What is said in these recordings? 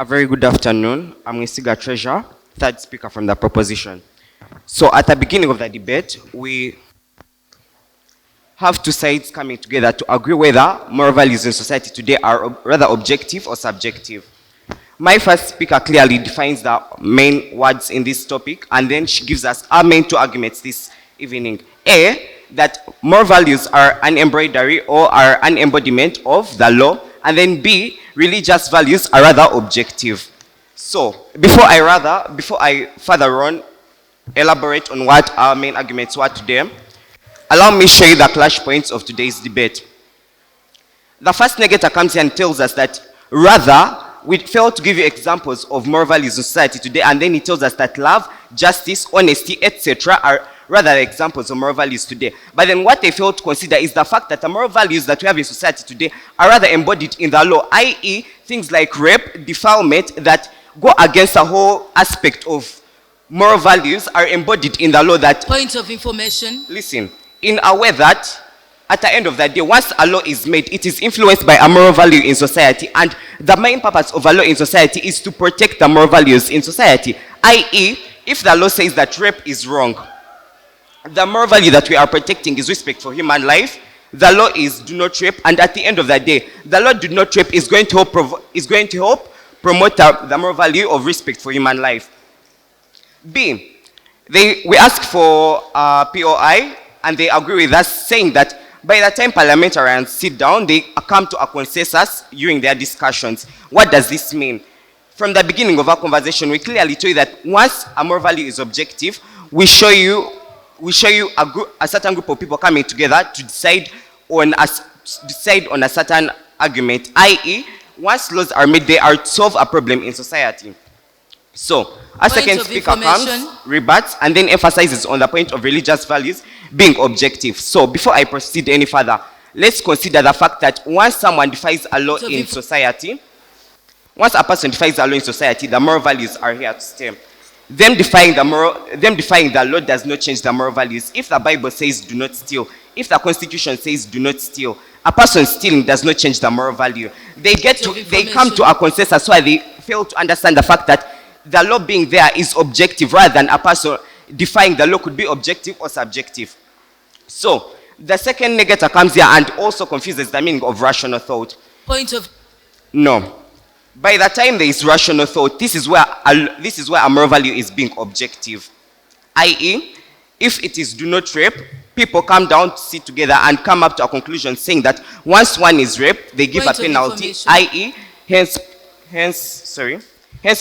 very good afternoon. I'm Isiga Treasure, third speaker from the proposition. So at the beginning of the debate, we have two sides coming together to agree whether moral values in society today are rather objective or subjective. My first speaker clearly defines the main words in this topic, and then she gives us our main two arguments this evening. A, that moral values are an embroidery or are an embodiment of the law, and then B, religious values are rather objective. So, before I further on elaborate on what our main arguments were today, allow me to show you the clash points of today's debate. The first negator comes here and tells us that rather, we fail to give you examples of moral values in society today, and then he tells us that love, justice, honesty, etc. are rather examples of moral values today. But then what they fail to consider is the fact that the moral values that we have in society today are rather embodied in the law, i.e. things like rape, defilement, that go against the whole aspect of moral values are embodied in the law. That point of information. Listen, in a way that at the end of the day, once a law is made, it is influenced by a moral value in society, and the main purpose of a law in society is to protect the moral values in society, i.e. if the law says that rape is wrong, the moral value that we are protecting is respect for human life. The law is do not rape, and at the end of the day, the law do not rape is going to help promote the moral value of respect for human life. B, we ask for POI, and they agree with us, saying that by the time parliamentarians sit down, they come to a consensus during their discussions. What does this mean? From the beginning of our conversation, we clearly tell you that once a moral value is objective, we show you a certain group of people coming together to decide on a certain argument, i.e. once laws are made, they are to solve a problem in society. So, a second speaker comes, rebuts, and then emphasizes on the point of religious values being objective. So, before I proceed any further, let's consider the fact that once someone defies a law in society, once a person defies a law in society, the moral values are here to stay. Them defying the law does not change the moral values. If the Bible says do not steal, if the Constitution says do not steal, a person stealing does not change the moral value. They come to a consensus where they fail to understand the fact that the law being there is objective rather than a person defying the law could be objective or subjective. So, the second negator comes here and also confuses the meaning of rational thought. No. By the time there is rational thought, this is where a moral value is being objective. I.e., if it is do not rape, people come down to sit together and come up to a conclusion saying that once one is raped, they give a penalty, i.e., hence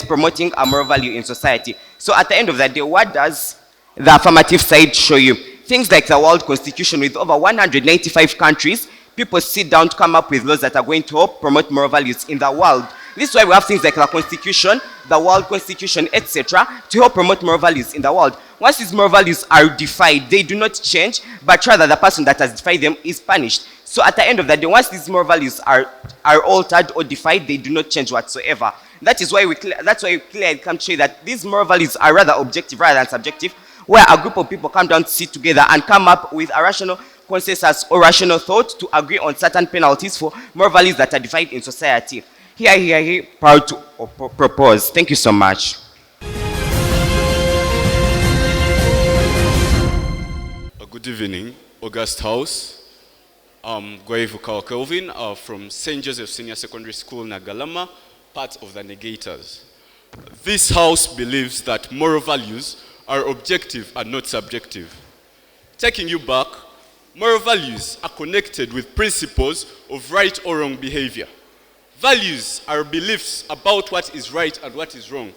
promoting a moral value in society. So at the end of the day, what does the affirmative side show you? Things like the World Constitution with over 195 countries, people sit down to come up with laws that are going to help promote moral values in the world. This is why we have things like the Constitution, the World Constitution, etc. to help promote moral values in the world. Once these moral values are defied, they do not change, but rather the person that has defied them is punished. So at the end of the day, once these moral values are altered or defied, they do not change whatsoever. That's why we clearly come to show that these moral values are rather objective rather than subjective, where a group of people come down to sit together and come up with a rational consensus or rational thought to agree on certain penalties for moral values that are defined in society. Here, proud to propose. Thank you so much. Good evening, August House. I'm Gwaivukawa Kelvin from St. Joseph Senior Secondary School, Naggalama, part of the negators. This house believes that moral values are objective and not subjective. Taking you back, moral values are connected with principles of right or wrong behavior. Values are beliefs about what is right and what is wrong,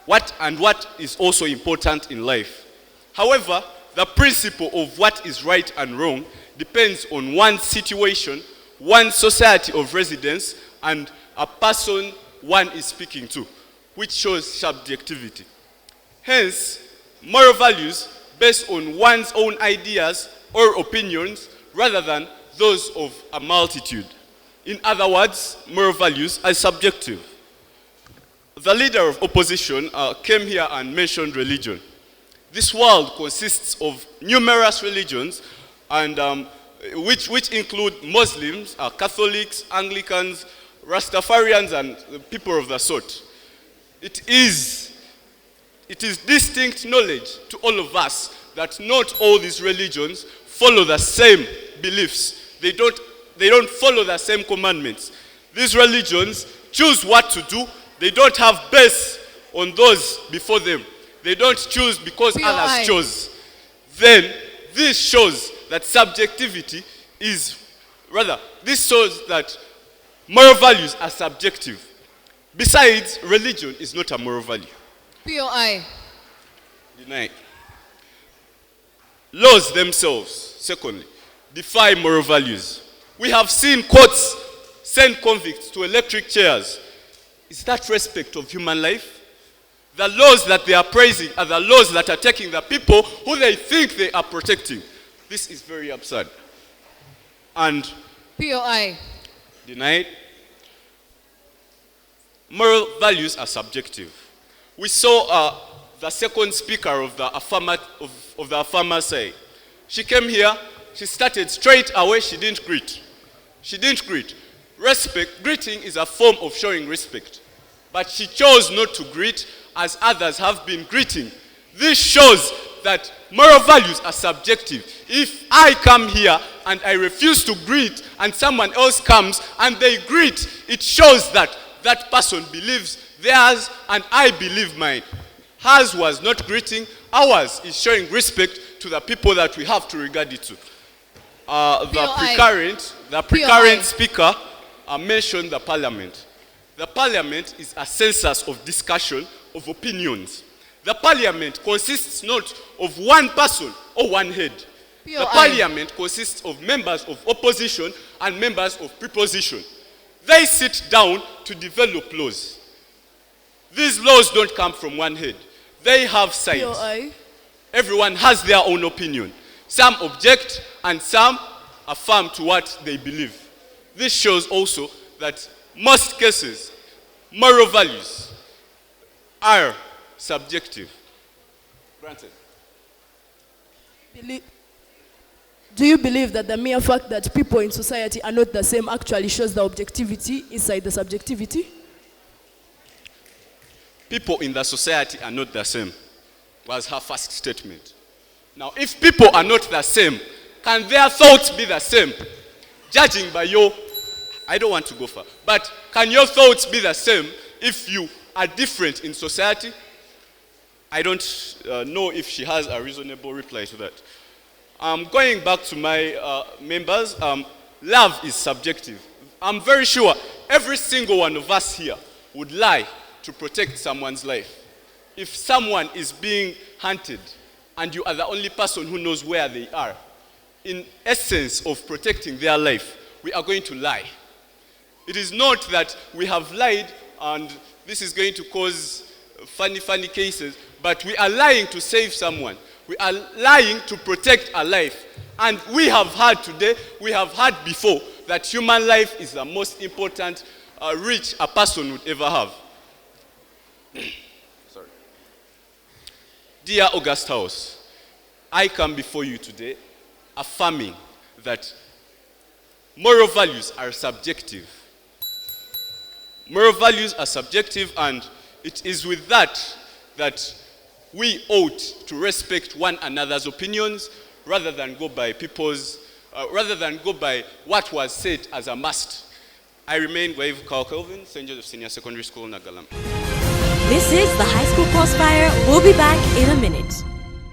what is also important in life. However, the principle of what is right and wrong depends on one situation, one society of residence, and a person one is speaking to, which shows subjectivity. Hence, moral values based on one's own ideas or opinions rather than those of a multitude. In other words, moral values are subjective. The leader of opposition came here and mentioned religion. This world consists of numerous religions, and which include Muslims, Catholics, Anglicans, Rastafarians, and people of the sort. it is distinct knowledge to all of us that not all these religions follow the same beliefs. They don't follow the same commandments. These religions choose what to do. They don't have base on those before them. They don't choose because others chose. Then this shows that subjectivity this shows that moral values are subjective. Besides, religion is not a moral value. POI. Denied. Laws themselves, secondly, defy moral values. We have seen courts send convicts to electric chairs. Is that respect of human life? The laws that they are praising are the laws that are taking the people who they think they are protecting. This is very absurd. And POI. denied. Moral values are subjective. We saw the second speaker of the affirmer say. She came here, she started straight away, she didn't greet. She didn't greet. Greeting is a form of showing respect. But she chose not to greet as others have been greeting. This shows that moral values are subjective. If I come here and I refuse to greet and someone else comes and they greet, it shows that that person believes theirs and I believe mine. Hers was not greeting, ours is showing respect to the people that we have to regard it to. The precurrent speaker mentioned the parliament. The parliament is a census of discussion of opinions. The parliament consists not of one person or one head. The parliament consists of members of opposition and members of preposition. They sit down to develop laws. These laws don't come from one head. They have sides. Everyone has their own opinion. Some object and some affirm to what they believe. This shows also that most cases, moral values are subjective. Granted. Do you believe that the mere fact that people in society are not the same actually shows the objectivity inside the subjectivity? People in the society are not the same, was her first statement. Now, if people are not the same, can their thoughts be the same? Judging by I don't want to go far, but can your thoughts be the same if you are different in society? I don't know if she has a reasonable reply to that. Going back to my members, love is subjective. I'm very sure every single one of us here would lie to protect someone's life. If someone is being hunted and you are the only person who knows where they are, in essence of protecting their life, we are going to lie. It is not that we have lied and this is going to cause funny cases, but we are lying to save someone. We are lying to protect a life. And we have heard today, we have heard before, that human life is the most important reach a person would ever have. Sorry. Dear August House, I come before you today affirming that moral values are subjective. Moral values are subjective, and it is with that we ought to respect one another's opinions rather than go by what was said as a must. I remain Kelvin, St. Joseph Senior Secondary School, Naggalama. This is the High School Crossfire. We'll be back in a minute.